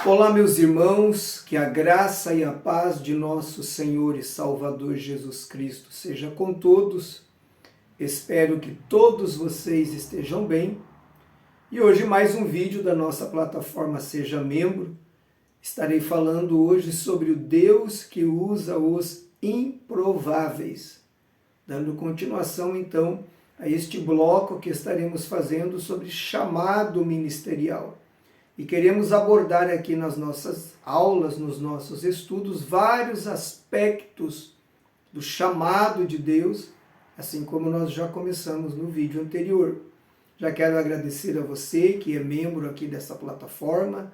Olá, meus irmãos, que a graça e a paz de nosso Senhor e Salvador Jesus Cristo seja com todos. Espero que todos vocês estejam bem. E hoje mais um vídeo da nossa plataforma Seja Membro. Estarei falando hoje sobre o Deus que usa os improváveis. Dando continuação, então, a este bloco que estaremos fazendo sobre chamado ministerial. E queremos abordar aqui nas nossas aulas, nos nossos estudos, vários aspectos do chamado de Deus, assim como nós já começamos no vídeo anterior. Já quero agradecer a você que é membro aqui dessa plataforma.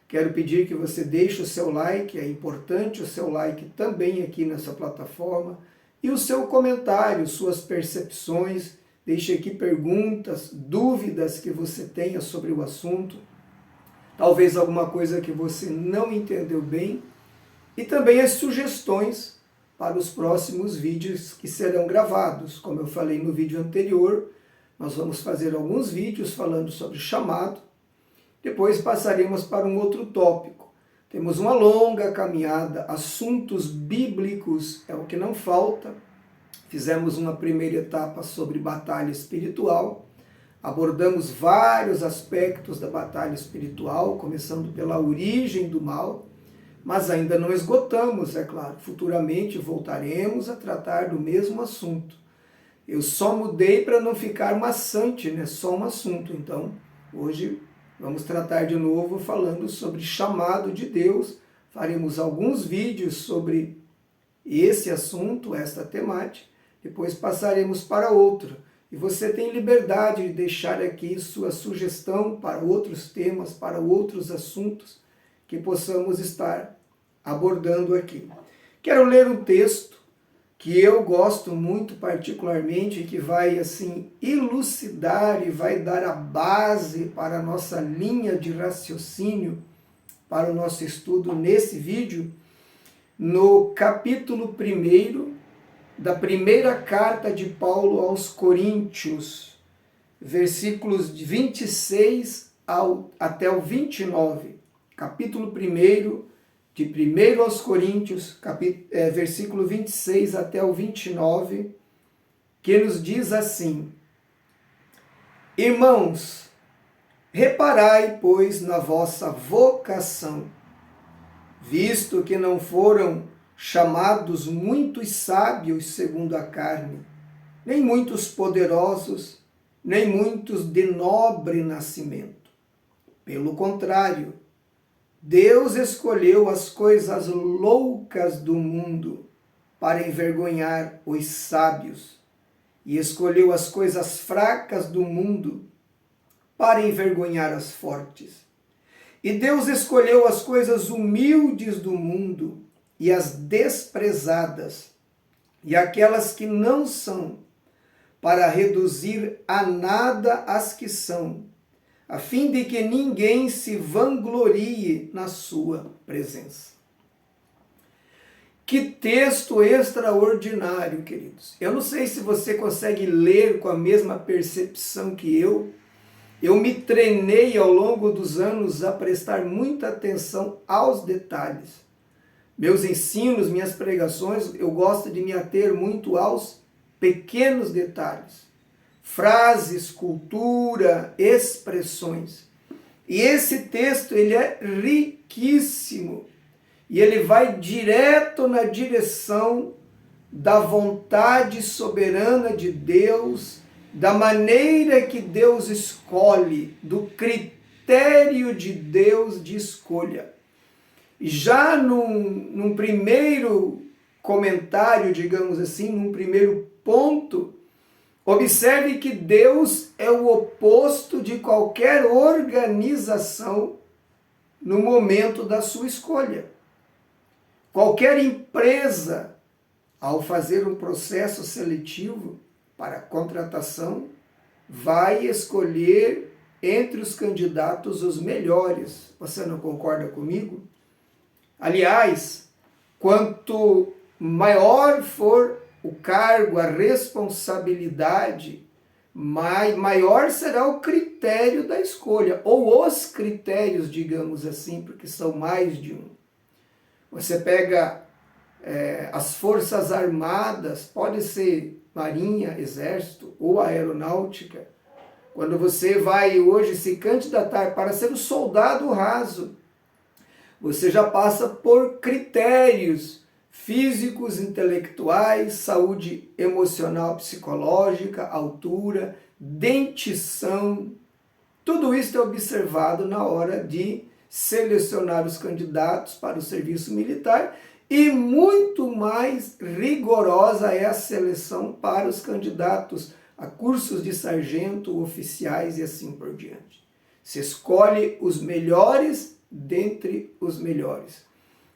Quero pedir que você deixe o seu like, é importante o seu like também aqui nessa plataforma. E o seu comentário, suas percepções, deixe aqui perguntas, dúvidas que você tenha sobre o assunto. Talvez alguma coisa que você não entendeu bem, e também as sugestões para os próximos vídeos que serão gravados. Como eu falei no vídeo anterior, nós vamos fazer alguns vídeos falando sobre chamado, depois passaremos para um outro tópico. Temos uma longa caminhada, assuntos bíblicos é o que não falta. Fizemos uma primeira etapa sobre batalha espiritual, abordamos vários aspectos da batalha espiritual, começando pela origem do mal, mas ainda não esgotamos, é claro. Futuramente voltaremos a tratar do mesmo assunto. Eu só mudei para não ficar maçante, né? Só um assunto. Então, hoje vamos tratar de novo falando sobre chamado de Deus. Faremos alguns vídeos sobre esse assunto, esta temática, depois passaremos para outro. E você tem liberdade de deixar aqui sua sugestão para outros temas, para outros assuntos que possamos estar abordando aqui. Quero ler um texto que eu gosto muito particularmente, que vai assim elucidar e vai dar a base para a nossa linha de raciocínio, para o nosso estudo nesse vídeo, no capítulo 1 da primeira carta de Paulo aos Coríntios, versículos de 26 até o 29. Capítulo 1 de 1 aos Coríntios, versículo 26 até o 29, que nos diz assim: Irmãos, reparai, pois, na vossa vocação, visto que não foram chamados muitos sábios segundo a carne, nem muitos poderosos, nem muitos de nobre nascimento. Pelo contrário, Deus escolheu as coisas loucas do mundo para envergonhar os sábios, e escolheu as coisas fracas do mundo para envergonhar as fortes. E Deus escolheu as coisas humildes do mundo e as desprezadas, e aquelas que não são, para reduzir a nada as que são, a fim de que ninguém se vanglorie na sua presença. Que texto extraordinário, queridos. Eu não sei se você consegue ler com a mesma percepção que eu. Eu me treinei ao longo dos anos a prestar muita atenção aos detalhes. Meus ensinos, minhas pregações, eu gosto de me ater muito aos pequenos detalhes. Frases, cultura, expressões. E esse texto, ele é riquíssimo. E ele vai direto na direção da vontade soberana de Deus, da maneira que Deus escolhe, do critério de Deus de escolha. Já num primeiro comentário, digamos assim, num primeiro ponto, observe que Deus é o oposto de qualquer organização no momento da sua escolha. Qualquer empresa, ao fazer um processo seletivo para contratação, vai escolher entre os candidatos os melhores. Você não concorda comigo? Aliás, quanto maior for o cargo, a responsabilidade, maior será o critério da escolha, ou os critérios, digamos assim, porque são mais de um. Você pega as Forças Armadas, pode ser Marinha, Exército ou Aeronáutica. Quando você vai hoje se candidatar para ser um soldado raso, você já passa por critérios físicos, intelectuais, saúde emocional, psicológica, altura, dentição. Tudo isso é observado na hora de selecionar os candidatos para o serviço militar, e muito mais rigorosa é a seleção para os candidatos a cursos de sargento, oficiais e assim por diante. Se escolhe os melhores dentre os melhores.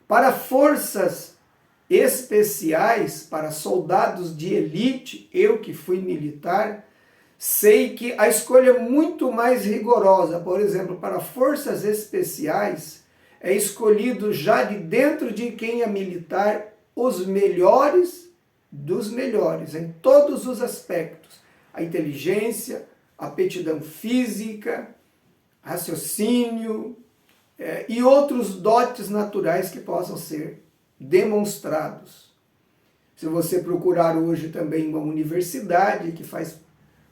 Para forças especiais, para soldados de elite, eu que fui militar, sei que a escolha é muito mais rigorosa. Por exemplo, para forças especiais, é escolhido já de dentro de quem é militar os melhores dos melhores, em todos os aspectos. A inteligência, a aptidão física, raciocínio e outros dotes naturais que possam ser demonstrados. Se você procurar hoje também uma universidade que faz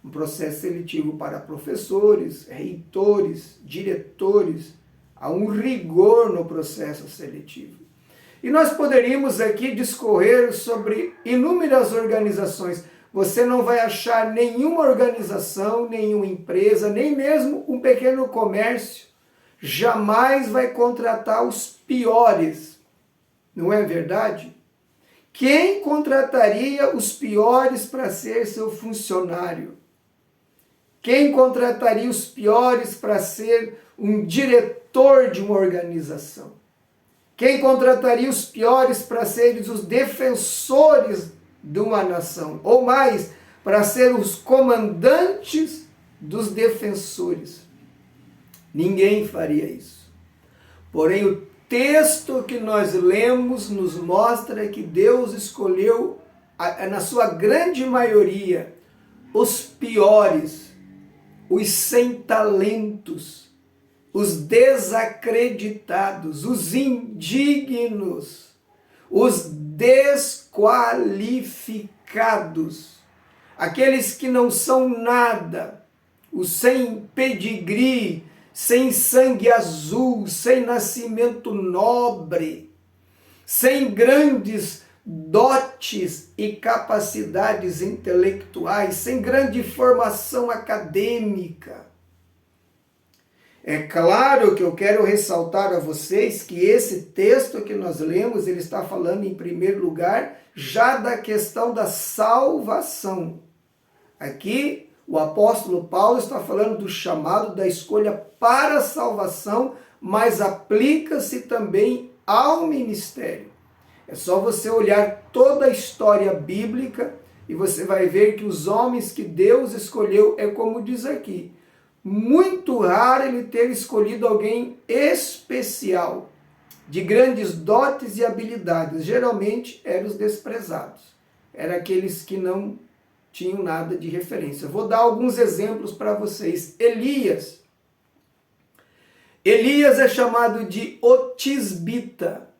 um processo seletivo para professores, reitores, diretores, há um rigor no processo seletivo. E nós poderíamos aqui discorrer sobre inúmeras organizações. Você não vai achar nenhuma organização, nenhuma empresa, nem mesmo um pequeno comércio, jamais vai contratar os piores. Não é verdade? Quem contrataria os piores para ser seu funcionário? Quem contrataria os piores para ser um diretor de uma organização? Quem contrataria os piores para serem os defensores de uma nação? Ou mais, para ser os comandantes dos defensores? Ninguém faria isso. Porém, o texto que nós lemos nos mostra que Deus escolheu, na sua grande maioria, os piores, os sem talentos, os desacreditados, os indignos, os desqualificados, aqueles que não são nada, os sem pedigree, sem sangue azul, sem nascimento nobre, sem grandes dotes e capacidades intelectuais, sem grande formação acadêmica. É claro que eu quero ressaltar a vocês que esse texto que nós lemos, ele está falando em primeiro lugar já da questão da salvação. Aqui o apóstolo Paulo está falando do chamado, da escolha para a salvação, mas aplica-se também ao ministério. É só você olhar toda a história bíblica e você vai ver que os homens que Deus escolheu, é como diz aqui, muito raro ele ter escolhido alguém especial, de grandes dotes e habilidades. Geralmente eram os desprezados, eram aqueles que não tinham nada de referência. Vou dar alguns exemplos para vocês. Elias é chamado de o Tisbita,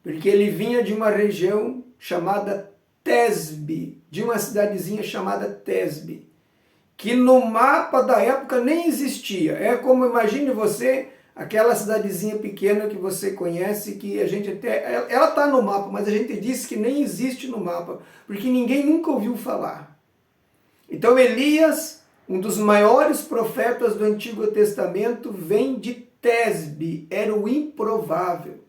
porque ele vinha de uma região chamada Tesbe, de uma cidadezinha chamada Tesbe, que no mapa da época nem existia. É como, imagine você, aquela cidadezinha pequena que você conhece, que a gente até... Ela está no mapa, mas a gente diz que nem existe no mapa, porque ninguém nunca ouviu falar. Então Elias, um dos maiores profetas do Antigo Testamento, vem de Tesbe, era o improvável.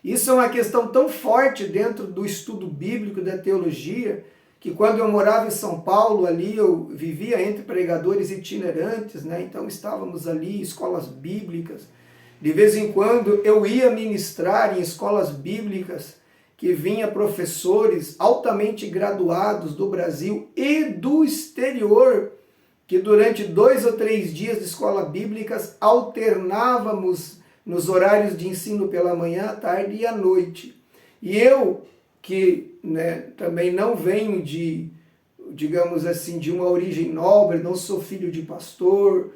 Isso é uma questão tão forte dentro do estudo bíblico, da teologia, que quando eu morava em São Paulo, ali eu vivia entre pregadores itinerantes, né? Então estávamos ali, escolas bíblicas. De vez em quando eu ia ministrar em escolas bíblicas, que vinha professores altamente graduados do Brasil e do exterior, que durante 2 ou 3 dias de escola bíblicas alternávamos nos horários de ensino pela manhã, à tarde e à noite. E eu, que também não venho de digamos assim, de uma origem nobre, não sou filho de pastor,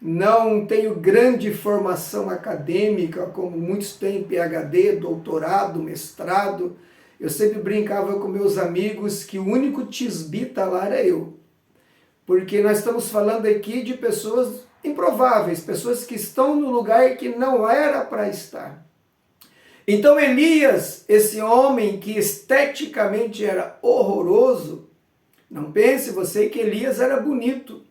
não tenho grande formação acadêmica, como muitos têm, PhD, doutorado, mestrado. Eu sempre brincava com meus amigos que o único tisbita lá era eu. Porque nós estamos falando aqui de pessoas improváveis, pessoas que estão no lugar que não era para estar. Então Elias, esse homem que esteticamente era horroroso, não pense você que Elias era bonito.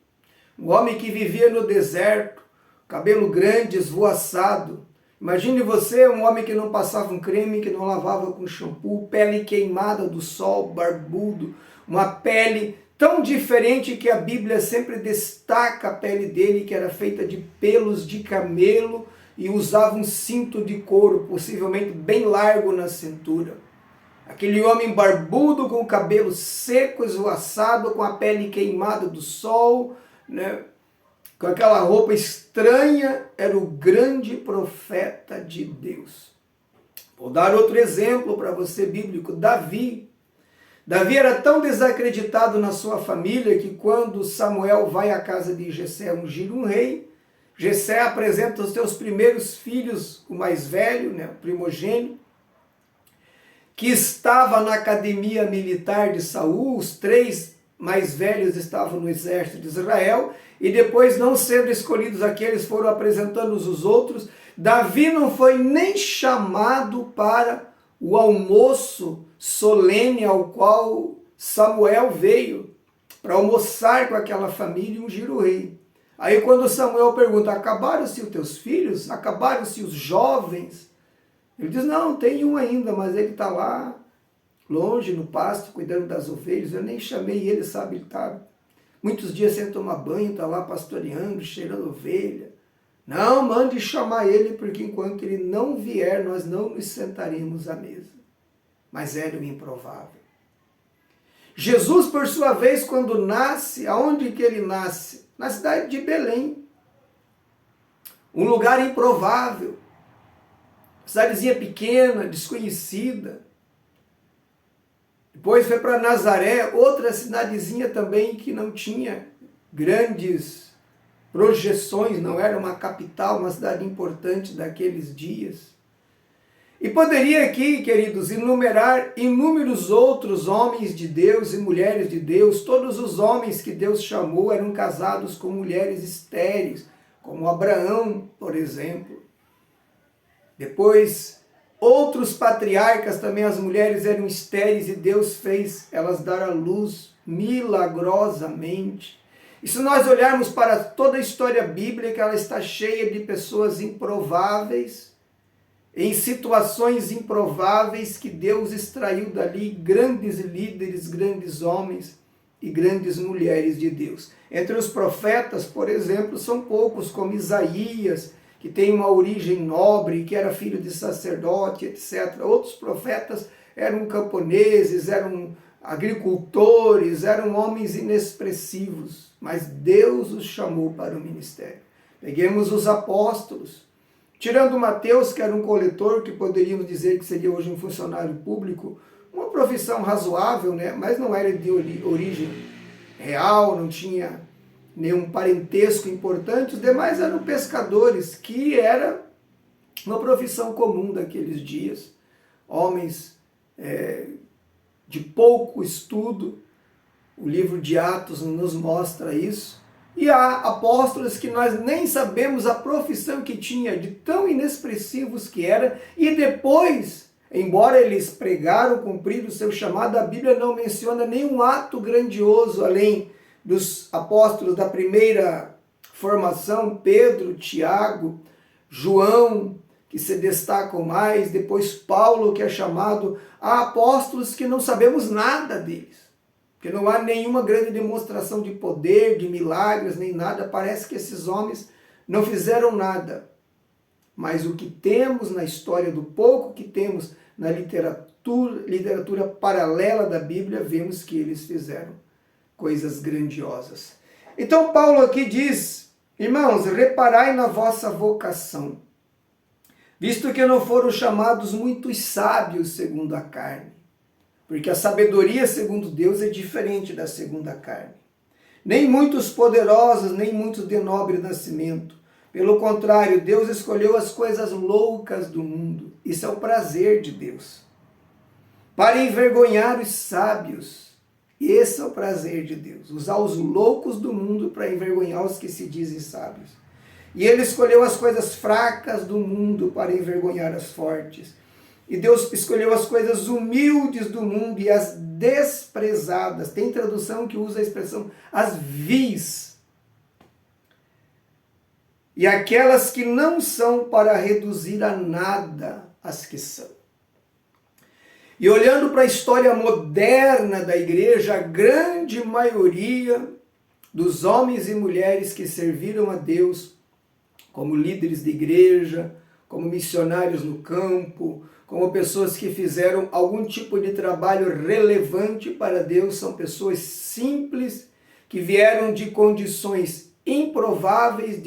Um homem que vivia no deserto, cabelo grande, esvoaçado. Imagine você, um homem que não passava um creme, que não lavava com shampoo, pele queimada do sol, barbudo, uma pele tão diferente que a Bíblia sempre destaca a pele dele, que era feita de pelos de camelo e usava um cinto de couro, possivelmente bem largo na cintura. Aquele homem barbudo com o cabelo seco, esvoaçado, com a pele queimada do sol, né? Com aquela roupa estranha, era o grande profeta de Deus. Vou dar outro exemplo para você bíblico, Davi. Davi era tão desacreditado na sua família que quando Samuel vai à casa de Jessé ungir um rei, Jessé apresenta os seus primeiros filhos, o mais velho, né, o primogênito, que estava na academia militar de Saul, os 3 mais velhos estavam no exército de Israel, e depois, não sendo escolhidos aqueles, foram apresentando os outros. Davi não foi nem chamado para o almoço solene ao qual Samuel veio, para almoçar com aquela família e ungir o rei. Aí quando Samuel pergunta, acabaram-se os teus filhos? Acabaram-se os jovens? Ele diz, não, tem um ainda, mas ele está lá, longe, no pasto, cuidando das ovelhas. Eu nem chamei ele, sabe, ele está muitos dias sem tomar banho, está lá pastoreando, cheirando ovelha. Não, mande chamar ele, porque enquanto ele não vier, nós não nos sentaremos à mesa. Mas era o improvável. Jesus, por sua vez, quando nasce, aonde que ele nasce? Na cidade de Belém. Um lugar improvável. Cidadezinha pequena, desconhecida. Depois foi para Nazaré, outra cidadezinha também que não tinha grandes projeções, não era uma capital, uma cidade importante daqueles dias. E poderia aqui, queridos, enumerar inúmeros outros homens de Deus e mulheres de Deus. Todos os homens que Deus chamou eram casados com mulheres estéreis, como Abraão, por exemplo. Depois, outros patriarcas também, as mulheres eram estéreis e Deus fez elas dar à luz milagrosamente. E se nós olharmos para toda a história bíblica, ela está cheia de pessoas improváveis, em situações improváveis que Deus extraiu dali grandes líderes, grandes homens e grandes mulheres de Deus. Entre os profetas, por exemplo, são poucos, como Isaías, que tem uma origem nobre, que era filho de sacerdote, etc. Outros profetas eram camponeses, eram agricultores, eram homens inexpressivos, mas Deus os chamou para o ministério. Peguemos os apóstolos, tirando Mateus, que era um coletor, que poderíamos dizer que seria hoje um funcionário público, uma profissão razoável, né? Mas não era de origem real, não tinha nenhum parentesco importante. Os demais eram pescadores, que era uma profissão comum daqueles dias, homens de pouco estudo. O livro de Atos nos mostra isso. E há apóstolos que nós nem sabemos a profissão que tinha, de tão inexpressivos que era, e depois, embora eles pregaram, cumpriram o seu chamado, a Bíblia não menciona nenhum ato grandioso, além dos apóstolos da primeira formação, Pedro, Tiago, João, que se destacam mais, depois Paulo, que é chamado. Há apóstolos que não sabemos nada deles, que não há nenhuma grande demonstração de poder, de milagres, nem nada. Parece que esses homens não fizeram nada. Mas o que temos na história, do pouco que temos na literatura paralela da Bíblia, vemos que eles fizeram coisas grandiosas. Então Paulo aqui diz, irmãos, reparai na vossa vocação, visto que não foram chamados muitos sábios segundo a carne. porque a sabedoria segundo Deus é diferente da segundo a carne. Nem muitos poderosos, nem muitos de nobre nascimento. Pelo contrário, Deus escolheu as coisas loucas do mundo. Isso é o prazer de Deus. Para envergonhar os sábios. Esse é o prazer de Deus. Usar os loucos do mundo para envergonhar os que se dizem sábios. E ele escolheu as coisas fracas do mundo para envergonhar as fortes. E Deus escolheu as coisas humildes do mundo e as desprezadas. Tem tradução que usa a expressão as vis. E aquelas que não são, para reduzir a nada as que são. E olhando para a história moderna da igreja, a grande maioria dos homens e mulheres que serviram a Deus como líderes de igreja, como missionários no campo, como pessoas que fizeram algum tipo de trabalho relevante para Deus, são pessoas simples, que vieram de condições improváveis,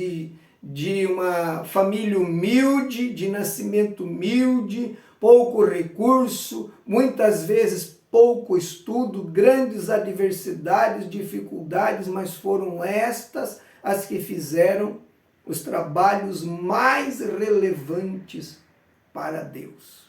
de uma família humilde, de nascimento humilde, pouco recurso, muitas vezes pouco estudo, grandes adversidades, dificuldades, mas foram estas as que fizeram os trabalhos mais relevantes para Deus.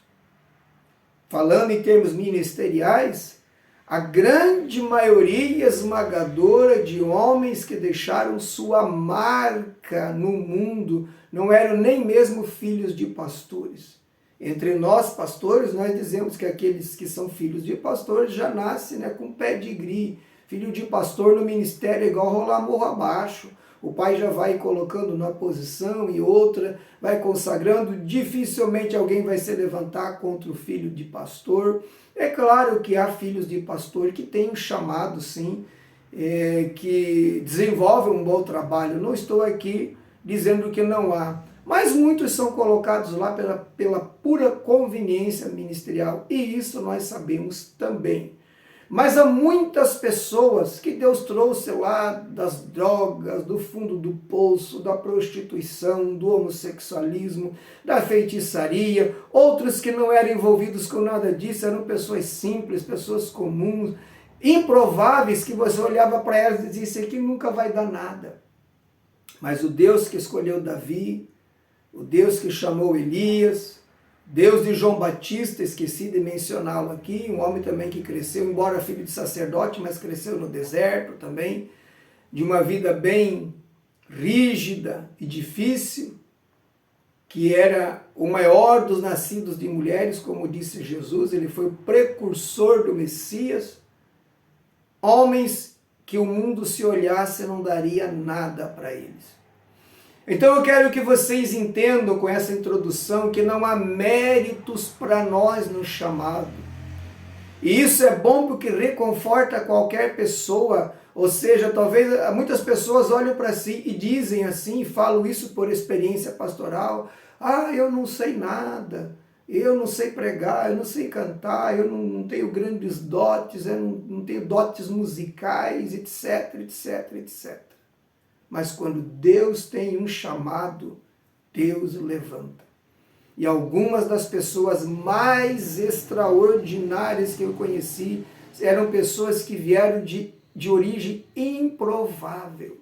Falando em termos ministeriais, a grande maioria esmagadora de homens que deixaram sua marca no mundo não eram nem mesmo filhos de pastores. Entre nós, pastores, nós dizemos que aqueles que são filhos de pastores já nascem com pedigree. Filho de pastor no ministério é igual rolar morro abaixo. O pai já vai colocando na posição e outra, vai consagrando. Dificilmente alguém vai se levantar contra o filho de pastor. É claro que há filhos de pastor que têm um chamado, sim, que desenvolvem um bom trabalho. Não estou aqui dizendo que não há. Mas muitos são colocados lá pela pura conveniência ministerial. E isso nós sabemos também. Mas há muitas pessoas que Deus trouxe lá das drogas, do fundo do poço, da prostituição, do homossexualismo, da feitiçaria, outros que não eram envolvidos com nada disso, eram pessoas simples, pessoas comuns, improváveis, que você olhava para elas e dizia, isso aqui nunca vai dar nada. Mas o Deus que escolheu Davi, o Deus que chamou Elias, Deus de João Batista, esqueci de mencioná-lo aqui, um homem também que cresceu, embora filho de sacerdote, mas cresceu no deserto também, de uma vida bem rígida e difícil, que era o maior dos nascidos de mulheres, como disse Jesus, ele foi o precursor do Messias. Homens que o mundo se olhasse não daria nada para eles. Então eu quero que vocês entendam com essa introdução que não há méritos para nós no chamado. E isso é bom porque reconforta qualquer pessoa, ou seja, talvez muitas pessoas olham para si e dizem assim, falam isso por experiência pastoral, eu não sei nada, eu não sei pregar, eu não sei cantar, eu não tenho grandes dotes, eu não tenho dotes musicais, etc, etc, etc. Mas quando Deus tem um chamado, Deus o levanta. E algumas das pessoas mais extraordinárias que eu conheci eram pessoas que vieram de origem improvável.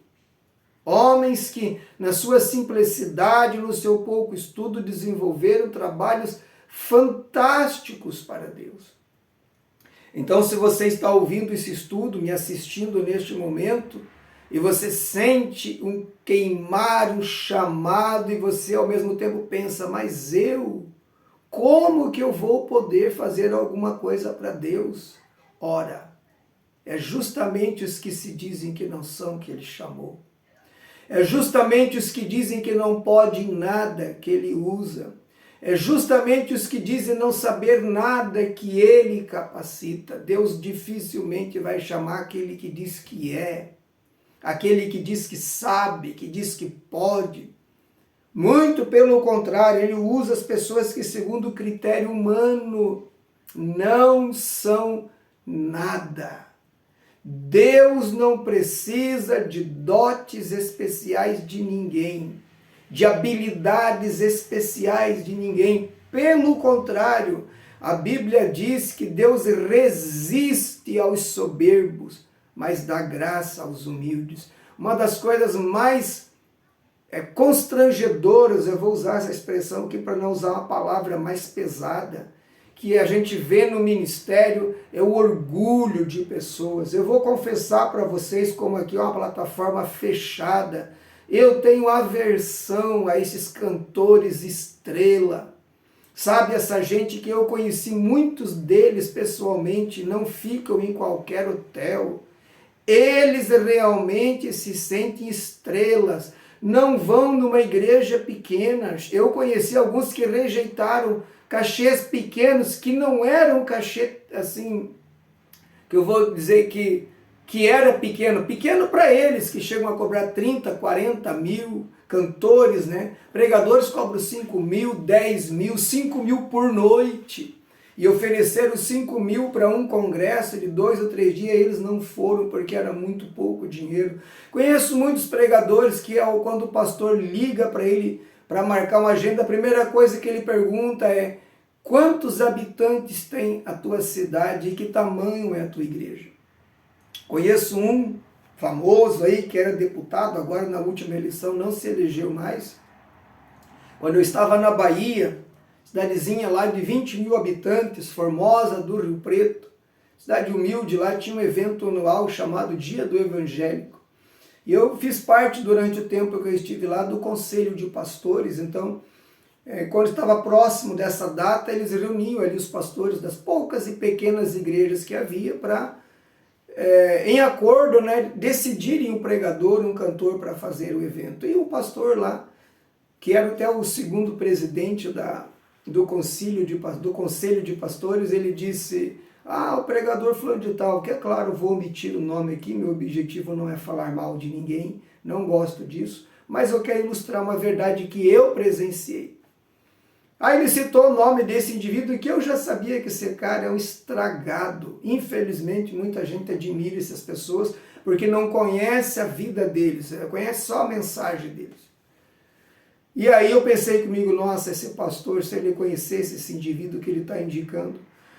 Homens que, na sua simplicidade, no seu pouco estudo, desenvolveram trabalhos fantásticos para Deus. Então, se você está ouvindo esse estudo, me assistindo neste momento, e você sente um queimar, um chamado, e você ao mesmo tempo pensa, mas como que eu vou poder fazer alguma coisa para Deus? Ora, é justamente os que se dizem que não são que Ele chamou. É justamente os que dizem que não podem nada que Ele usa. É justamente os que dizem não saber nada que Ele capacita. Deus dificilmente vai chamar aquele que diz que é. Aquele que diz que sabe, que diz que pode. Muito pelo contrário, ele usa as pessoas que, segundo o critério humano, não são nada. Deus não precisa de dotes especiais de ninguém, de habilidades especiais de ninguém. Pelo contrário, A Bíblia diz que Deus resiste aos soberbos, mas dá graça aos humildes. Uma das coisas mais constrangedoras, eu vou usar essa expressão aqui para não usar uma palavra mais pesada, que a gente vê no ministério é o orgulho de pessoas. Eu vou confessar para vocês, como aqui é uma plataforma fechada, eu tenho aversão a esses cantores estrela. Sabe, essa gente que eu conheci, muitos deles pessoalmente, não ficam em qualquer hotel. Eles realmente se sentem estrelas, não vão numa igreja pequena. Eu conheci alguns que rejeitaram cachês pequenos, que não eram cachê assim, que eu vou dizer que era pequeno para eles, que chegam a cobrar 30, 40 mil, cantores, né? Pregadores cobram 5 mil, 10 mil, 5 mil por noite. E ofereceram 5 mil para um congresso de 2 ou 3 dias, eles não foram porque era muito pouco dinheiro. Conheço muitos pregadores que quando o pastor liga para ele para marcar uma agenda, a primeira coisa que ele pergunta é: quantos habitantes tem a tua cidade e que tamanho é a tua igreja? Conheço um famoso aí que era deputado, agora na última eleição não se elegeu mais. Quando eu estava na Bahia, cidadezinha lá de 20 mil habitantes, Formosa do Rio Preto, cidade humilde, lá tinha um evento anual chamado Dia do Evangélico. E eu fiz parte, durante o tempo que eu estive lá, do Conselho de Pastores. Então, quando estava próximo dessa data, eles reuniam ali os pastores das poucas e pequenas igrejas que havia para, em acordo, né, decidirem um pregador, um cantor para fazer o evento. E o pastor lá, que era até o segundo presidente do Conselho de Pastores, ele disse: o pregador fulano de tal, que é claro, vou omitir o nome aqui, meu objetivo não é falar mal de ninguém, não gosto disso, mas eu quero ilustrar uma verdade que eu presenciei. Aí ele citou o nome desse indivíduo que eu já sabia que esse cara é um estragado. Infelizmente, muita gente admira essas pessoas porque não conhece a vida deles, conhece só a mensagem deles. E aí eu pensei comigo: nossa, esse pastor, se ele conhecesse esse indivíduo que ele está indicando.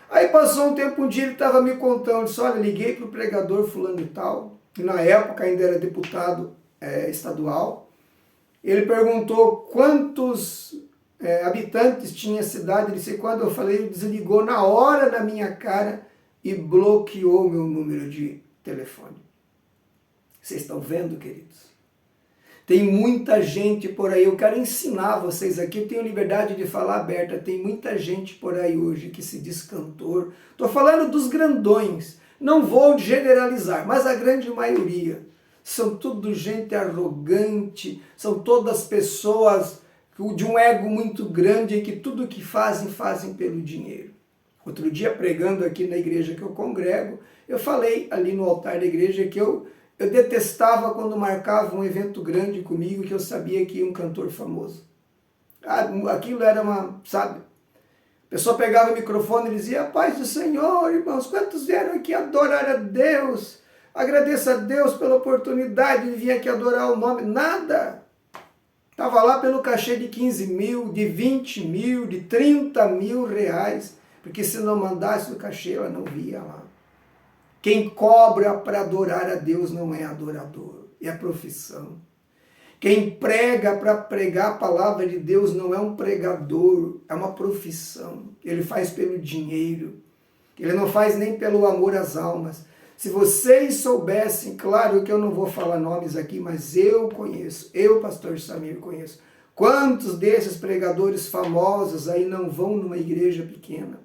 Aí passou um tempo, um dia ele estava me contando, disse: olha, liguei para o pregador fulano e tal, que na época ainda era deputado estadual. Ele perguntou quantos habitantes tinha a cidade. Ele disse: quando eu falei, ele desligou na hora na minha cara e bloqueou meu número de telefone. Vocês estão vendo, queridos? Tem muita gente por aí, eu quero ensinar vocês aqui, eu tenho liberdade de falar aberta, tem muita gente por aí hoje que se diz cantor. Estou falando dos grandões, não vou generalizar, mas a grande maioria são tudo gente arrogante, são todas pessoas de um ego muito grande e que tudo que fazem pelo dinheiro. Outro dia, pregando aqui na igreja que eu congrego, eu falei ali no altar da igreja que eu detestava quando marcava um evento grande comigo que eu sabia que ia um cantor famoso. Aquilo era sabe? A pessoa pegava o microfone e dizia: paz do Senhor, irmãos, quantos vieram aqui adorar a Deus? Agradeço a Deus pela oportunidade de vir aqui adorar o nome. Nada! Estava lá pelo cachê de 15 mil, de 20 mil, de 30 mil reais, porque se não mandasse o cachê, ela não via lá. Quem cobra para adorar a Deus não é adorador, é a profissão. Quem prega para pregar a palavra de Deus não é um pregador, é uma profissão. Ele faz pelo dinheiro, ele não faz nem pelo amor às almas. Se vocês soubessem, claro que eu não vou falar nomes aqui, mas eu conheço, eu, pastor Samir, conheço. Quantos desses pregadores famosos aí não vão numa igreja pequena?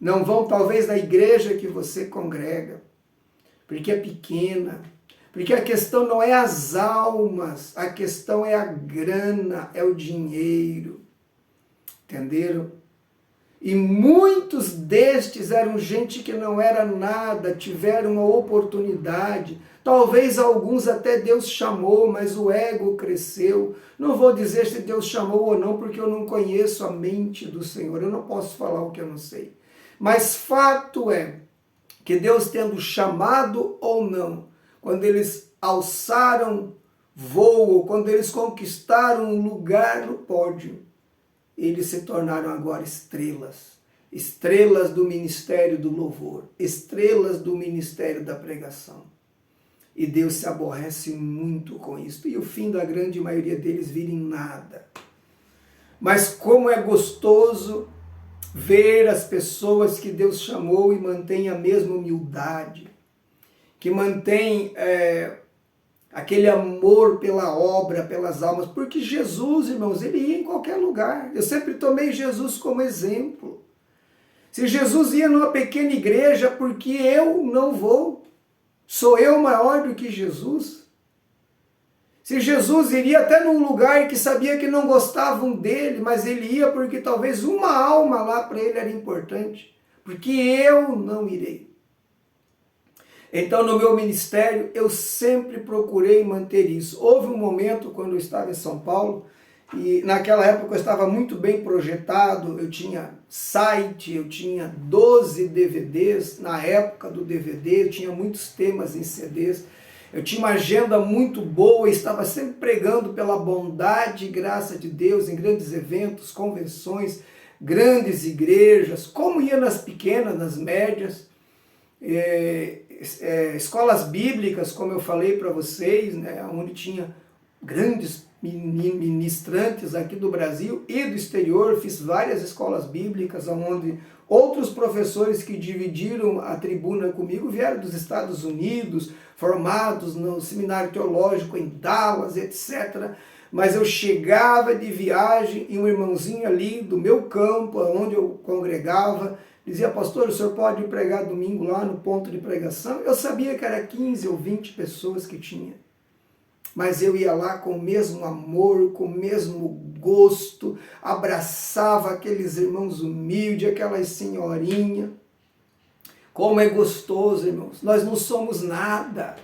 Não vão talvez na igreja que você congrega, porque é pequena, porque a questão não é as almas, a questão é a grana, é o dinheiro, entenderam? E muitos destes eram gente que não era nada, tiveram uma oportunidade, talvez alguns até Deus chamou, mas o ego cresceu. Não vou dizer se Deus chamou ou não, porque eu não conheço a mente do Senhor, eu não posso falar o que eu não sei. Mas fato é que Deus tendo chamado ou não, quando eles alçaram voo, quando eles conquistaram um lugar no pódio, eles se tornaram agora estrelas. estrelas do ministério do louvor, estrelas do ministério da pregação. E Deus se aborrece muito com isso. E o fim da grande maioria deles vira em nada. Mas como é gostoso ver as pessoas que Deus chamou e mantém a mesma humildade, que mantém aquele amor pela obra, pelas almas, porque Jesus, irmãos, ele ia em qualquer lugar. Eu sempre tomei Jesus como exemplo. Se Jesus ia numa pequena igreja, porque eu não vou? Sou eu maior do que Jesus? Se Jesus iria até num lugar que sabia que não gostavam dele, mas ele ia porque talvez uma alma lá para ele era importante, porque eu não irei. Então, no meu ministério, eu sempre procurei manter isso. Houve um momento, quando eu estava em São Paulo, e naquela época eu estava muito bem projetado, eu tinha site, eu tinha 12 DVDs, na época do DVD, eu tinha muitos temas em CDs, eu tinha uma agenda muito boa, estava sempre pregando pela bondade e graça de Deus em grandes eventos, convenções, grandes igrejas, como ia nas pequenas, nas médias, escolas bíblicas, como eu falei para vocês, né, onde tinha grandes ministrantes aqui do Brasil e do exterior. Fiz várias escolas bíblicas, onde outros professores que dividiram a tribuna comigo vieram dos Estados Unidos, formados no seminário teológico em Dallas, etc. Mas eu chegava de viagem e um irmãozinho ali do meu campo, onde eu congregava, dizia: pastor, o senhor pode pregar domingo lá no ponto de pregação? Eu sabia que era 15 ou 20 pessoas que tinha. Mas eu ia lá com o mesmo amor, com o mesmo gosto, abraçava aqueles irmãos humildes, aquelas senhorinhas. Como é gostoso, irmãos. Nós não somos nada.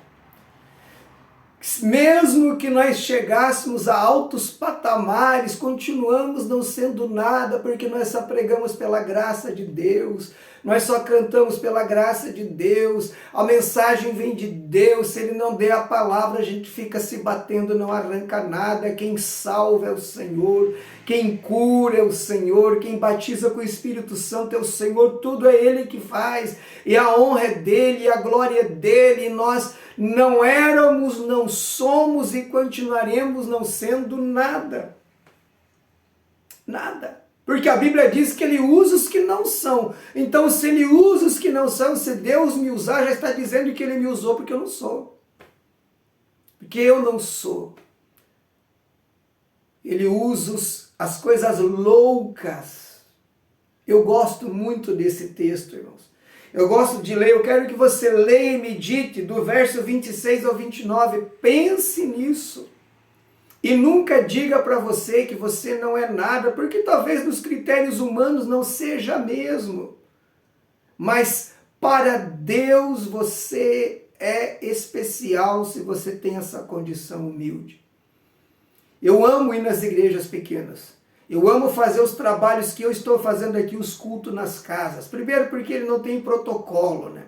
Mesmo que nós chegássemos a altos patamares, continuamos não sendo nada, porque nós só pregamos pela graça de Deus, nós só cantamos pela graça de Deus, a mensagem vem de Deus. Se Ele não der a palavra, a gente fica se batendo, não arranca nada. Quem salva é o Senhor, quem cura é o Senhor, quem batiza com o Espírito Santo é o Senhor, tudo é Ele que faz, e a honra é dEle, e a glória é dEle, e nós não éramos, não somos e continuaremos não sendo nada. Nada. Porque a Bíblia diz que Ele usa os que não são. Então, se Ele usa os que não são, se Deus me usar, já está dizendo que Ele me usou porque eu não sou. Porque eu não sou. Ele usa as coisas loucas. Eu gosto muito desse texto, irmãos. Eu gosto de ler, eu quero que você leia e medite do verso 26 ao 29. Pense nisso. E nunca diga para você que você não é nada, porque talvez nos critérios humanos não seja mesmo. Mas para Deus você é especial se você tem essa condição humilde. Eu amo ir nas igrejas pequenas. Eu amo fazer os trabalhos que eu estou fazendo aqui, os cultos nas casas. Primeiro porque ele não tem protocolo, né?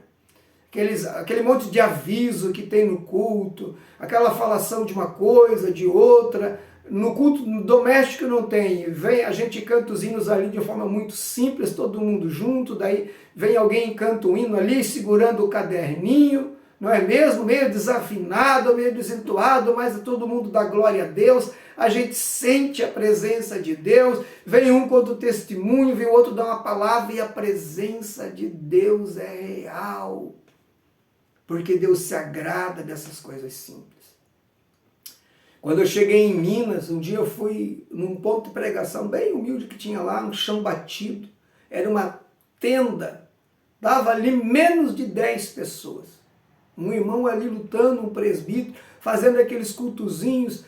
Aquele monte de aviso que tem no culto, aquela falação de uma coisa, de outra. No culto doméstico não tem. A gente canta os hinos ali de forma muito simples, todo mundo junto, daí vem alguém e canta um hino ali, segurando o caderninho, não é mesmo? Meio desafinado, meio desentoado, mas todo mundo dá glória a Deus. A gente sente a presença de Deus, vem um conta o testemunho, vem outro dar uma palavra, e a presença de Deus é real. Porque Deus se agrada dessas coisas simples. Quando eu cheguei em Minas, um dia eu fui num ponto de pregação bem humilde que tinha lá, um chão batido. Era uma tenda, dava ali menos de 10 pessoas. Um irmão ali lutando, um presbítero, fazendo aqueles cultozinhos,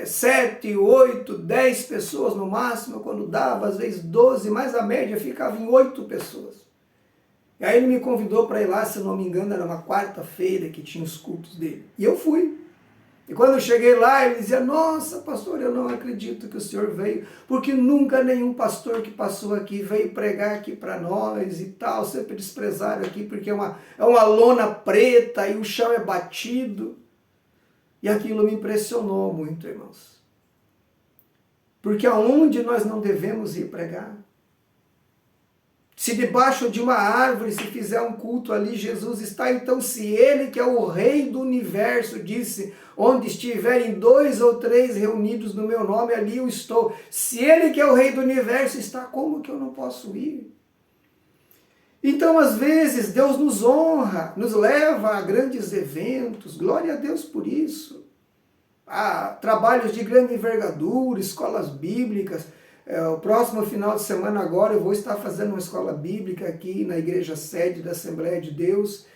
7, 8, 10 pessoas no máximo, quando dava, às vezes 12, mas a média ficava em 8 pessoas. E aí ele me convidou para ir lá, se não me engano, era uma quarta-feira que tinha os cultos dele. E eu fui. E quando eu cheguei lá, ele dizia: nossa, pastor, eu não acredito que o senhor veio, porque nunca nenhum pastor que passou aqui veio pregar aqui para nós e tal, sempre desprezaram aqui, porque é uma lona preta e o chão é batido. E aquilo me impressionou muito, irmãos. Porque aonde nós não devemos ir pregar? Se debaixo de uma árvore se fizer um culto ali, Jesus está. Então, se ele, que é o rei do universo, disse, onde estiverem 2 ou 3 reunidos no meu nome, ali eu estou. Se ele, que é o rei do universo, está, como que eu não posso ir? Então, às vezes, Deus nos honra, nos leva a grandes eventos, glória a Deus por isso. Há trabalhos de grande envergadura, escolas bíblicas. O próximo final de semana agora eu vou estar fazendo uma escola bíblica aqui na igreja sede da Assembleia de Deus,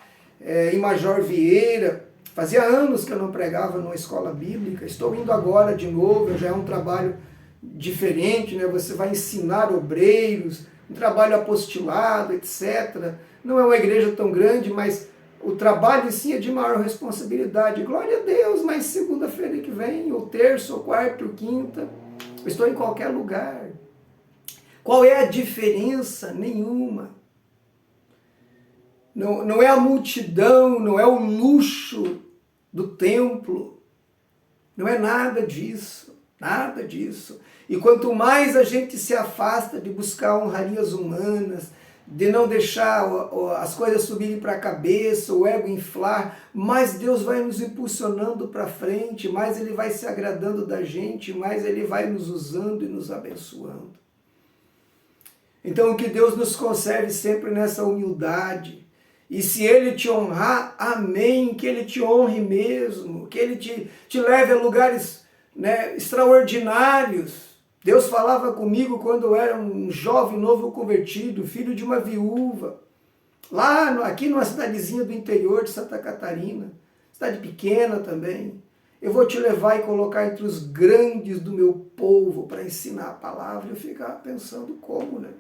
em Major Vieira. Fazia anos que eu não pregava numa escola bíblica, estou indo agora de novo, já é um trabalho diferente, né? Você vai ensinar obreiros, um trabalho apostilado, etc. Não é uma igreja tão grande, mas o trabalho sim é de maior responsabilidade. Glória a Deus, mas segunda-feira que vem, ou terça, ou quarta, ou quinta, eu estou em qualquer lugar. Qual é a diferença? Nenhuma. Não é a multidão, não é o luxo do templo. Não é nada disso, nada disso. E quanto mais a gente se afasta de buscar honrarias humanas, de não deixar as coisas subirem para a cabeça, o ego inflar, mais Deus vai nos impulsionando para frente, mais Ele vai se agradando da gente, mais Ele vai nos usando e nos abençoando. Então que Deus nos conserve sempre nessa humildade. E se Ele te honrar, amém, que Ele te honre mesmo, que Ele te leve a lugares, né, extraordinários. Deus falava comigo quando eu era um jovem novo convertido, filho de uma viúva, aqui numa cidadezinha do interior de Santa Catarina, cidade pequena também. Eu vou te levar e colocar entre os grandes do meu povo para ensinar a palavra. Eu ficava pensando como, né?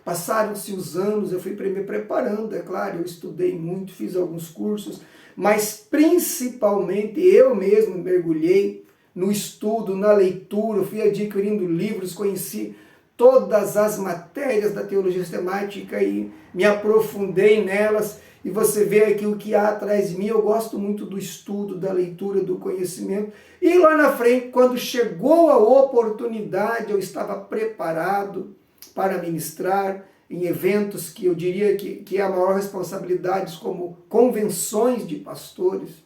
Passaram-se os anos, eu fui me preparando, é claro, eu estudei muito, fiz alguns cursos, mas principalmente eu mesmo mergulhei no estudo, na leitura, fui adquirindo livros, conheci todas as matérias da teologia sistemática e me aprofundei nelas. E você vê aqui o que há atrás de mim. Eu gosto muito do estudo, da leitura, do conhecimento. E lá na frente, quando chegou a oportunidade, eu estava preparado para ministrar em eventos que eu diria que é a maior responsabilidade, como convenções de pastores.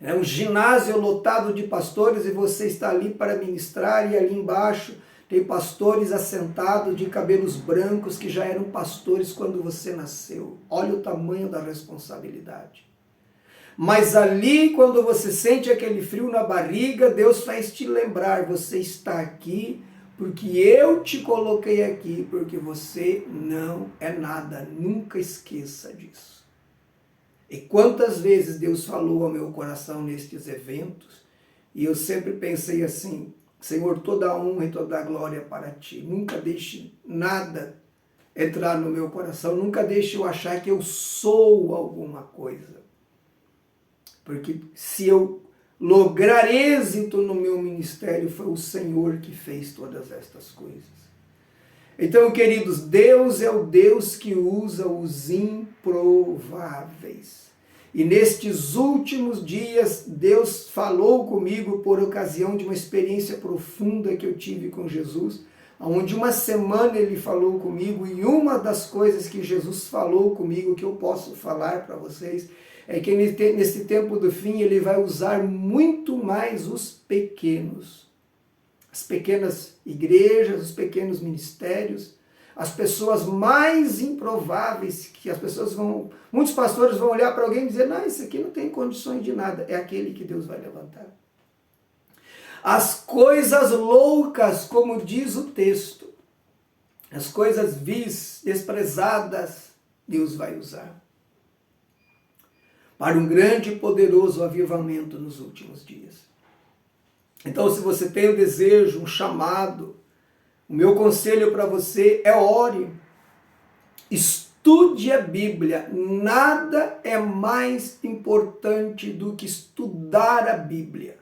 É um ginásio lotado de pastores e você está ali para ministrar, e ali embaixo tem pastores assentados de cabelos brancos que já eram pastores quando você nasceu. Olha o tamanho da responsabilidade. Mas ali, quando você sente aquele frio na barriga, Deus faz te lembrar, você está aqui porque eu te coloquei aqui, porque você não é nada. Nunca esqueça disso. E quantas vezes Deus falou ao meu coração nestes eventos, e eu sempre pensei assim, Senhor, toda a honra e toda a glória para Ti. Nunca deixe nada entrar no meu coração, nunca deixe eu achar que eu sou alguma coisa. Porque se eu lograr êxito no meu ministério, foi o Senhor que fez todas estas coisas. Então, queridos, Deus é o Deus que usa os improváveis. E nestes últimos dias, Deus falou comigo por ocasião de uma experiência profunda que eu tive com Jesus, onde uma semana Ele falou comigo, e uma das coisas que Jesus falou comigo, que eu posso falar para vocês, é que nesse tempo do fim Ele vai usar muito mais os pequenos. As pequenas igrejas, os pequenos ministérios, as pessoas mais improváveis, que as pessoas muitos pastores vão olhar para alguém e dizer, não, isso aqui não tem condições de nada, é aquele que Deus vai levantar. As coisas loucas, como diz o texto, as coisas vis, desprezadas, Deus vai usar para um grande e poderoso avivamento nos últimos dias. Então, se você tem um desejo, um chamado, o meu conselho para você é ore, estude a Bíblia. Nada é mais importante do que estudar a Bíblia.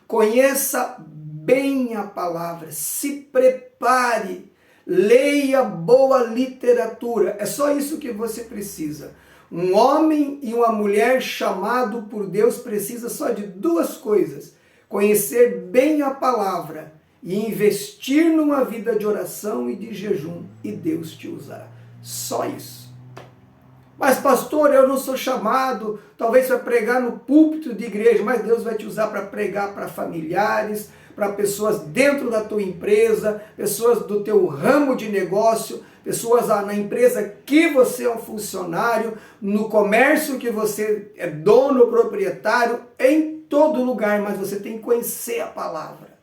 Conheça bem a palavra, se prepare, leia boa literatura. É só isso que você precisa. Um homem e uma mulher chamado por Deus precisa só de duas coisas: conhecer bem a palavra e investir numa vida de oração e de jejum, e Deus te usará. Só isso. Mas pastor, eu não sou chamado, talvez para pregar no púlpito de igreja, mas Deus vai te usar para pregar para familiares, para pessoas dentro da tua empresa, pessoas do teu ramo de negócio, pessoas na empresa que você é um funcionário, no comércio que você é dono, proprietário, em todo lugar, mas você tem que conhecer a palavra.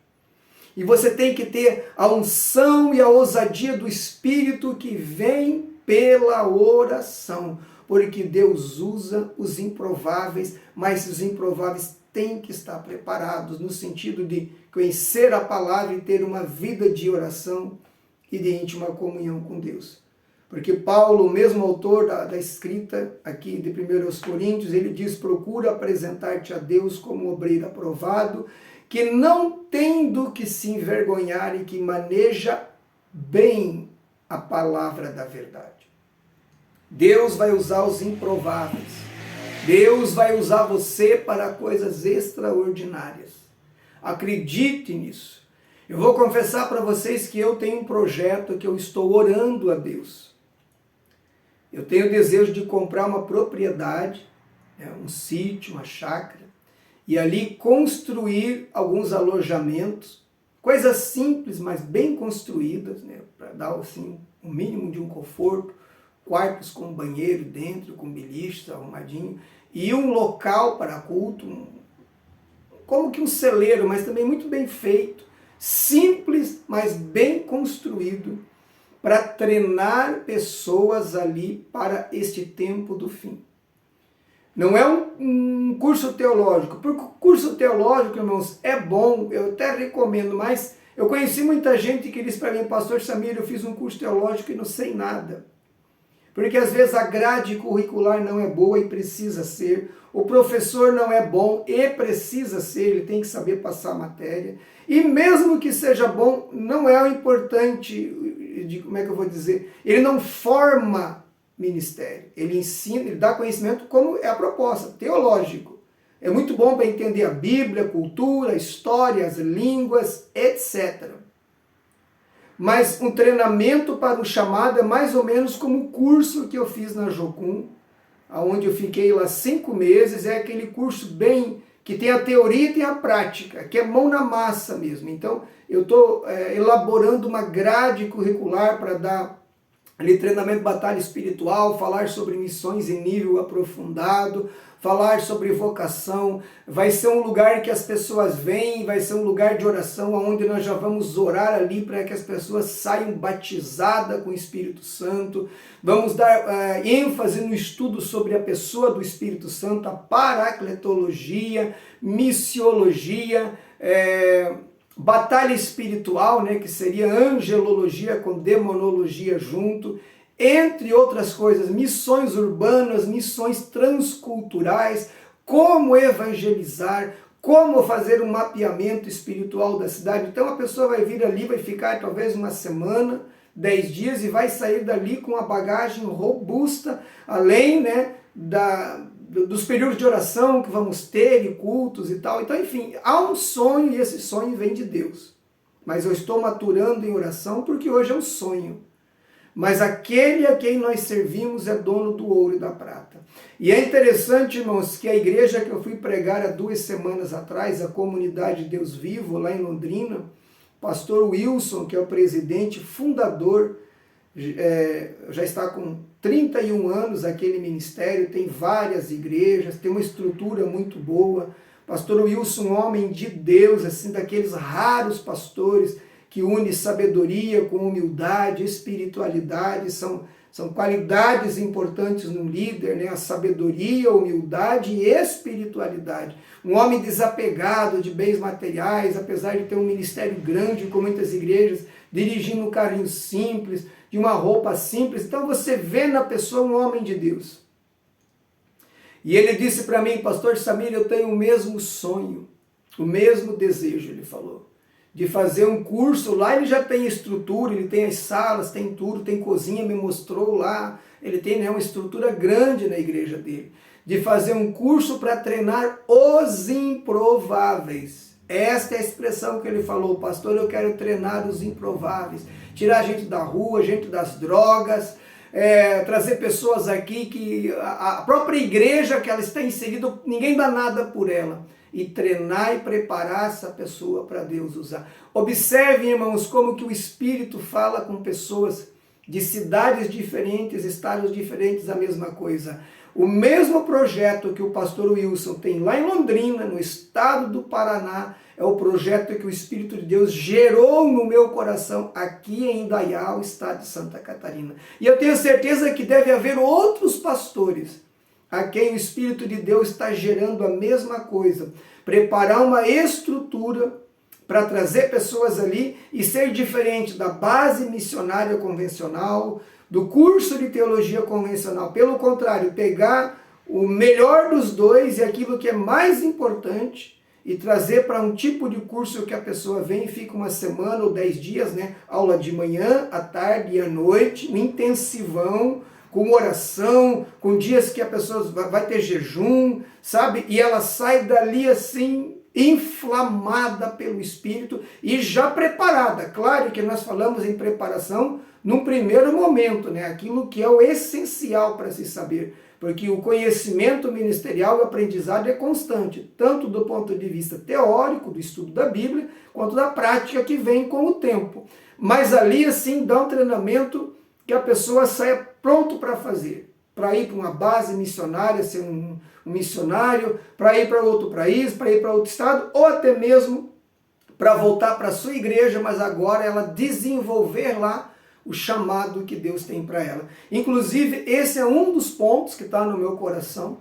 E você tem que ter a unção e a ousadia do Espírito que vem pela oração, porque Deus usa os improváveis, mas os improváveis têm que estar preparados no sentido de conhecer a palavra e ter uma vida de oração e de íntima comunhão com Deus. Porque Paulo, o mesmo autor da escrita aqui de 1 Coríntios, ele diz: procura apresentar-te a Deus como um obreiro aprovado, que não tem do que se envergonhar e que maneja bem a palavra da verdade. Deus vai usar os improváveis. Deus vai usar você para coisas extraordinárias. Acredite nisso. Eu vou confessar para vocês que eu tenho um projeto que eu estou orando a Deus. Eu tenho o desejo de comprar uma propriedade, um sítio, uma chácara, e ali construir alguns alojamentos, coisas simples, mas bem construídas, para dar assim, um mínimo de um conforto, quartos com banheiro dentro, com beliche arrumadinho, e um local para culto, como que um celeiro, mas também muito bem feito, simples, mas bem construído, para treinar pessoas ali para este tempo do fim. Não é um curso teológico, porque o curso teológico, irmãos, é bom, eu até recomendo, mas eu conheci muita gente que diz para mim: pastor Samir, eu fiz um curso teológico e não sei nada. Porque às vezes a grade curricular não é boa e precisa ser, o professor não é bom e precisa ser, ele tem que saber passar a matéria, e mesmo que seja bom, não é o importante, como é que eu vou dizer, ele não forma ministério, ele ensina, ele dá conhecimento como é a proposta, teológico. É muito bom para entender a Bíblia, a cultura, a história, as línguas, etc. Mas um treinamento para o chamado é mais ou menos como o curso que eu fiz na Jocum, onde eu fiquei lá 5 meses, é aquele curso bem, que tem a teoria e tem a prática, que é mão na massa mesmo. Então, eu estou elaborando uma grade curricular para dar ali treinamento de batalha espiritual, falar sobre missões em nível aprofundado, falar sobre vocação. Vai ser um lugar que as pessoas vêm, vai ser um lugar de oração, onde nós já vamos orar ali para que as pessoas saiam batizadas com o Espírito Santo. Vamos dar ênfase no estudo sobre a pessoa do Espírito Santo, a paracletologia, missiologia, batalha espiritual, que seria angelologia com demonologia junto, entre outras coisas, missões urbanas, missões transculturais, como evangelizar, como fazer um mapeamento espiritual da cidade. Então a pessoa vai vir ali, vai ficar talvez uma semana, 10 dias e vai sair dali com uma bagagem robusta, além dos períodos de oração que vamos ter e cultos e tal. Então, enfim, há um sonho e esse sonho vem de Deus. Mas eu estou maturando em oração porque hoje é um sonho. Mas aquele a quem nós servimos é dono do ouro e da prata. E é interessante, irmãos, que a igreja que eu fui pregar há 2 semanas atrás, a Comunidade Deus Vivo, lá em Londrina, o pastor Wilson, que é o presidente, fundador, já está com 31 anos aquele ministério, tem várias igrejas, tem uma estrutura muito boa. Pastor Wilson, um homem de Deus, assim, daqueles raros pastores que une sabedoria com humildade, espiritualidade, são qualidades importantes no líder, a sabedoria, humildade e espiritualidade. Um homem desapegado de bens materiais, apesar de ter um ministério grande com muitas igrejas, dirigindo um carrinho simples, de uma roupa simples. Então você vê na pessoa um homem de Deus. E ele disse para mim: pastor Samir, eu tenho o mesmo sonho, o mesmo desejo, ele falou, de fazer um curso. Lá ele já tem estrutura, ele tem as salas, tem tudo, tem cozinha, me mostrou lá, ele tem uma estrutura grande na igreja dele, de fazer um curso para treinar os improváveis. Esta é a expressão que ele falou: pastor, eu quero treinar os improváveis, tirar a gente da rua, gente das drogas, trazer pessoas aqui que a própria igreja que ela está inserida, ninguém dá nada por ela. E treinar e preparar essa pessoa para Deus usar. Observem, irmãos, como que o Espírito fala com pessoas de cidades diferentes, estados diferentes, a mesma coisa. O mesmo projeto que o pastor Wilson tem lá em Londrina, no estado do Paraná, é o projeto que o Espírito de Deus gerou no meu coração aqui em Indaial, estado de Santa Catarina. E eu tenho certeza que deve haver outros pastores a quem o Espírito de Deus está gerando a mesma coisa. Preparar uma estrutura para trazer pessoas ali e ser diferente da base missionária convencional, do curso de teologia convencional. Pelo contrário, pegar o melhor dos dois e aquilo que é mais importante e trazer para um tipo de curso que a pessoa vem e fica uma semana ou 10 dias, né? Aula de manhã, à tarde e à noite, um intensivão, com oração, com dias que a pessoa vai ter jejum, sabe? E ela sai dali assim, inflamada pelo Espírito e já preparada. Claro que nós falamos em preparação num primeiro momento, né? Aquilo que é o essencial para se saber. Porque o conhecimento ministerial e o aprendizado é constante, tanto do ponto de vista teórico, do estudo da Bíblia, quanto da prática que vem com o tempo. Mas ali, assim, dá um treinamento que a pessoa saia pronto para fazer, para ir para uma base missionária, ser um missionário, para ir para outro país, para ir para outro estado, ou até mesmo para voltar para a sua igreja, mas agora ela desenvolver lá o chamado que Deus tem para ela. Inclusive, esse é um dos pontos que está no meu coração,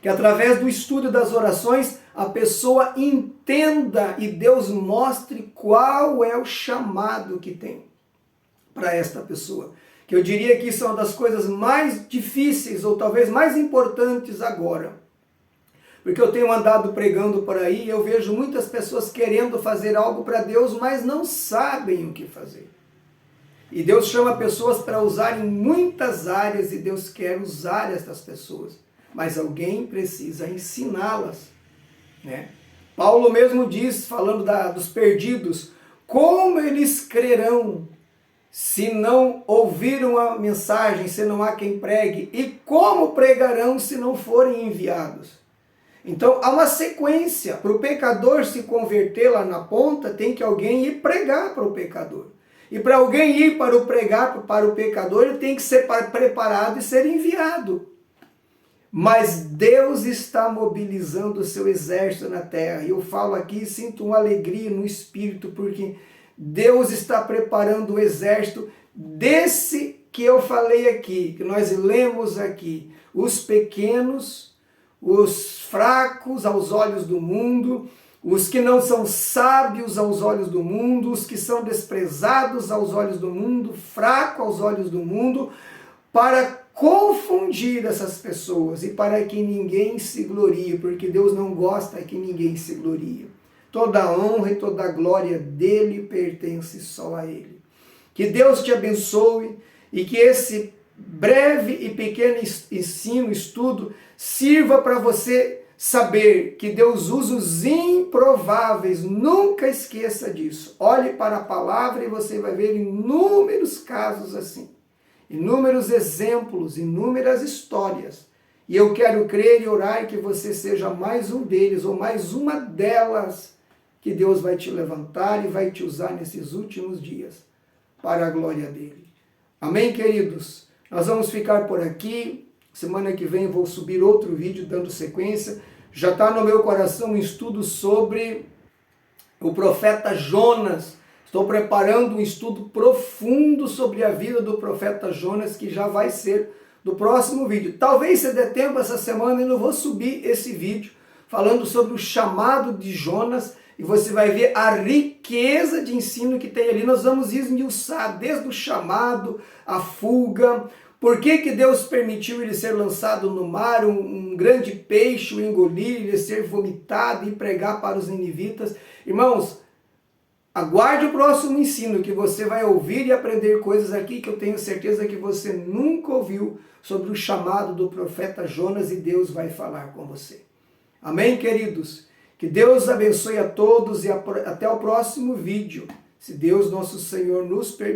que através do estudo das orações, a pessoa entenda e Deus mostre qual é o chamado que tem para esta pessoa. Que eu diria que isso é uma das coisas mais difíceis, ou talvez mais importantes agora. Porque eu tenho andado pregando por aí e eu vejo muitas pessoas querendo fazer algo para Deus, mas não sabem o que fazer. E Deus chama pessoas para usarem muitas áreas e Deus quer usar essas pessoas. Mas alguém precisa ensiná-las, né? Paulo mesmo diz, falando dos perdidos, como eles crerão se não ouviram a mensagem, se não há quem pregue? E como pregarão se não forem enviados? Então há uma sequência. Para o pecador se converter lá na ponta, tem que alguém ir pregar para o pecador. E para alguém ir para o pregar para o pecador, ele tem que ser preparado e ser enviado. Mas Deus está mobilizando o seu exército na terra. E eu falo aqui e sinto uma alegria no espírito, porque Deus está preparando o exército desse que eu falei aqui, que nós lemos aqui. Os pequenos, os fracos aos olhos do mundo, os que não são sábios aos olhos do mundo, os que são desprezados aos olhos do mundo, fracos aos olhos do mundo, para confundir essas pessoas e para que ninguém se glorie, porque Deus não gosta que ninguém se glorie. Toda a honra e toda a glória dele pertence só a ele. Que Deus te abençoe e que esse breve e pequeno ensino, estudo, sirva para você saber que Deus usa os improváveis. Nunca esqueça disso. Olhe para a palavra e você vai ver inúmeros casos assim. Inúmeros exemplos, inúmeras histórias. E eu quero crer e orar que você seja mais um deles ou mais uma delas que Deus vai te levantar e vai te usar nesses últimos dias para a glória dele. Amém, queridos? Nós vamos ficar por aqui. Semana que vem vou subir outro vídeo dando sequência. Já está no meu coração um estudo sobre o profeta Jonas. Estou preparando um estudo profundo sobre a vida do profeta Jonas, que já vai ser do próximo vídeo. Talvez se der tempo essa semana eu não vou subir esse vídeo falando sobre o chamado de Jonas, e você vai ver a riqueza de ensino que tem ali. Nós vamos esmiuçar desde o chamado, a fuga, por que Deus permitiu ele ser lançado no mar, um grande peixe o engolir, ele ser vomitado e pregar para os ninivitas. Irmãos, aguarde o próximo ensino que você vai ouvir e aprender coisas aqui que eu tenho certeza que você nunca ouviu sobre o chamado do profeta Jonas, e Deus vai falar com você. Amém, queridos? Que Deus abençoe a todos e até o próximo vídeo, se Deus nosso Senhor nos permitir.